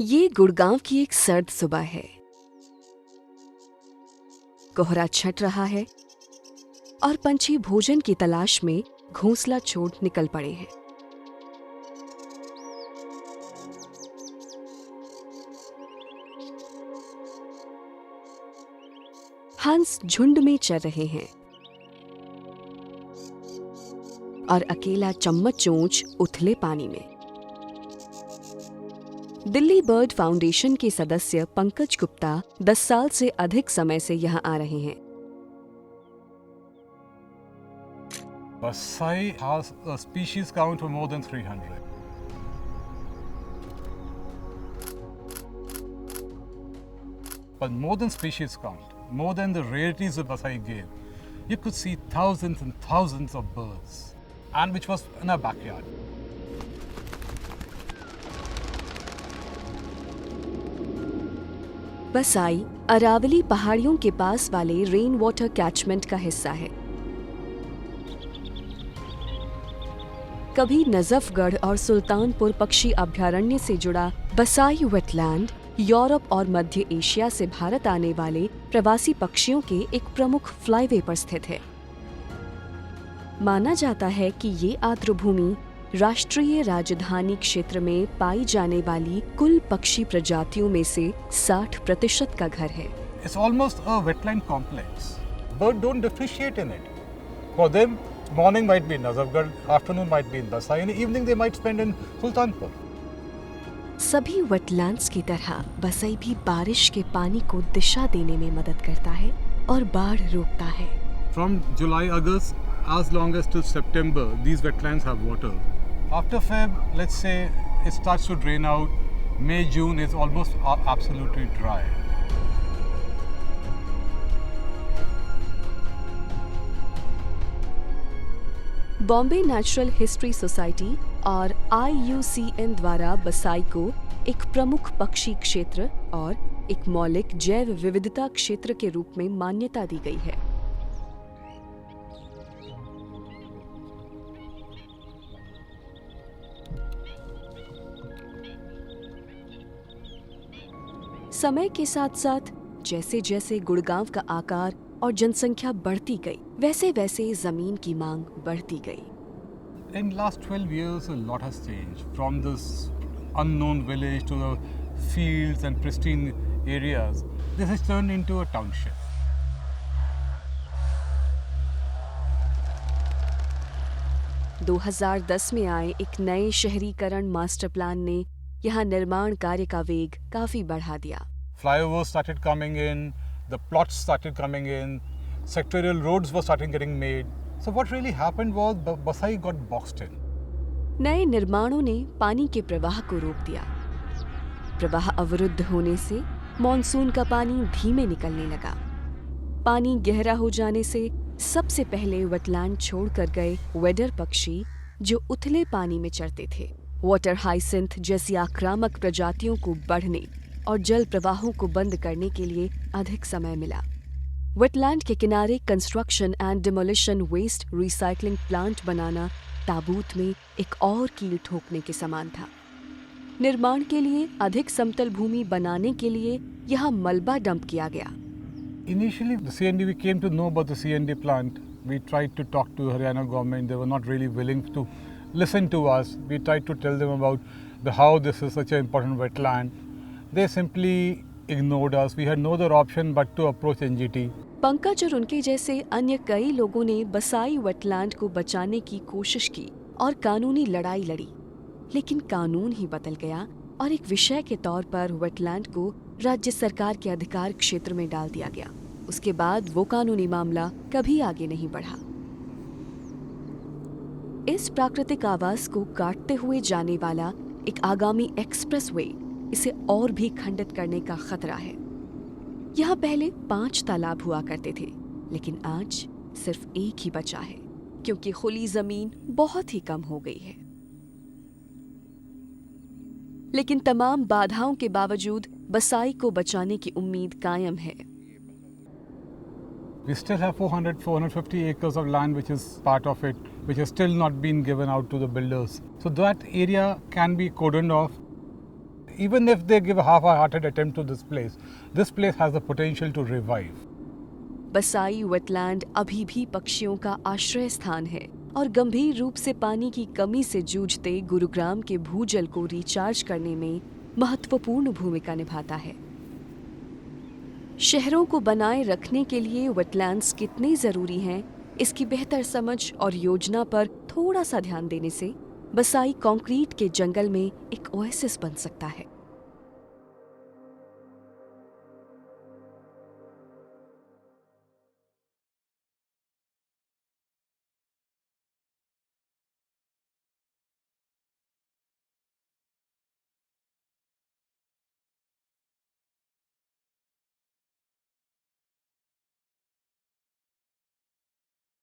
ये गुड़गांव की एक सर्द सुबह है। कोहरा छट रहा है और पंछी भोजन की तलाश में घोंसला छोड़ निकल पड़े हैं। हंस झुंड में चर रहे हैं और अकेला चम्मच चोंच उथले पानी में। दिल्ली बर्ड फाउंडेशन के सदस्य पंकज गुप्ता 10 साल से अधिक समय से यहाँ आ रहे हैं। Basai has a species count of more than 300. But more than species count, more than the rarities of Basai game, you could see thousands and thousands of birds, and which was in our backyard. बसाई अरावली पहाड़ियों के पास वाले rain water catchment का हिस्सा है। कभी नजफगढ़ और सुल्तानपुर पक्षी अभयारण्य से जुड़ा बसाई वेटलैंड यूरोप और मध्य एशिया से भारत आने वाले प्रवासी पक्षियों के एक प्रमुख फ्लाईवे पर स्थित है। माना जाता है कि ये आर्द्रभूमि राष्ट्रीय राजधानी क्षेत्र में पाई जाने वाली कुल पक्षी प्रजातियों में से 60% का घर है। It's almost a wetland complex. Birds don't differentiate in it. For them, morning might be in Nazafgarh, afternoon might be in Basai, and evening they might spend in Sultanpur. सभी वेटलैंड्स की तरह बसई भी बारिश के पानी को दिशा देने में मदद करता है और बाढ़ रोकता है। From July, August, as long as till September, these wetlands have water. After Feb, let's say it starts to drain out. May, June is almost absolutely dry. Bombay natural history society और IUCN द्वारा बसाई को एक प्रमुख पक्षी क्षेत्र और एक मौलिक जैव विविधता क्षेत्र के रूप में मान्यता दी गई है। समय के साथ साथ जैसे जैसे गुड़गांव का आकार और जनसंख्या बढ़ती गई, वैसे वैसे जमीन की मांग बढ़ती गई। In last 12 years, a lot has changed. From this unknown village to the fields and pristine areas, this has turned into a township. – 2010 में आए एक नए शहरीकरण मास्टर प्लान ने यहाँ निर्माण कार्य का वेग काफी बढ़ा दिया। Flyovers started coming in, the plots started coming in, sectorial roads were starting getting made. So what really happened was Basai got boxed in. नए निर्माणों ने पानी के प्रवाह को रोक दिया। प्रवाह अवरुद्ध होने से मॉनसून का पानी धीमे निकलने लगा। पानी गहरा हो जाने से सबसे पहले वेटलैंड छोड़कर गए वेडर पक्षी जो उथले पानी में चरते थे। वाटर हाइसिंथ जैसी आक्रामक प्रजातियों को बढ़ने और जल प्रवाहों को बंद करने के लिए अधिक समय मिला। वेटलैंड के किनारे construction and demolition waste recycling plant बनाना ताबूत में एक और कील ठोकने के समान था। निर्माण के लिए अधिक समतल भूमि बनाने के लिए यहाँ मलबा डंप किया गया। Initially, the CND, we came to know about the CND plant. We tried to talk to Haryana government. They were not really willing to listen to us. We tried to tell them about how this is such an important wetland. They simply ignored us. We had no other option but to approach NGT. Pankaj और उनके जैसे अन्य कई लोगों ने बसाई wetland को बचाने की कोशिश की और कानूनी लड़ाई लड़ी, लेकिन कानून ही बदल गया और एक विषय के तौर पर वेटलैंड को राज्य सरकार के अधिकार क्षेत्र में डाल दिया गया। उसके बाद वो कानूनी मामला कभी आगे नहीं बढ़ा। इस प्राकृतिक आवास को काटते हुए जाने वाला एक आगामी एक्सप्रेसवे इसे और भी खंडित करने का खतरा है। यहाँ पहले 5 तालाब हुआ करते थे, लेकिन आज सिर्फ एक ही बचा है क्योंकि खुली जमीन बहुत ही कम हो गई है। लेकिन तमाम बाधाओं के बावजूद बसाई को बचाने की उम्मीद कायम है। We still have 450 acres of land which is part of it, which has still not been given out to the builders. So that area can be cordoned off. even if they give a half-hearted attempt to this place has the potential to revive. बसाई wetland अभी भी पक्षियों का आश्रय स्थान है और गंभीर रूप से पानी की कमी से जूझते गुरुग्राम के भूजल को रिचार्ज करने में महत्वपूर्ण भूमिका निभाता है। शहरों को बनाए रखने के लिए वेटलैंड्स कितने जरूरी हैं, इसकी बेहतर समझ और योजना पर थोड़ा सा ध्यान देने से बसाई कंक्रीट के जंगल में एक ओएसिस बन सकता है।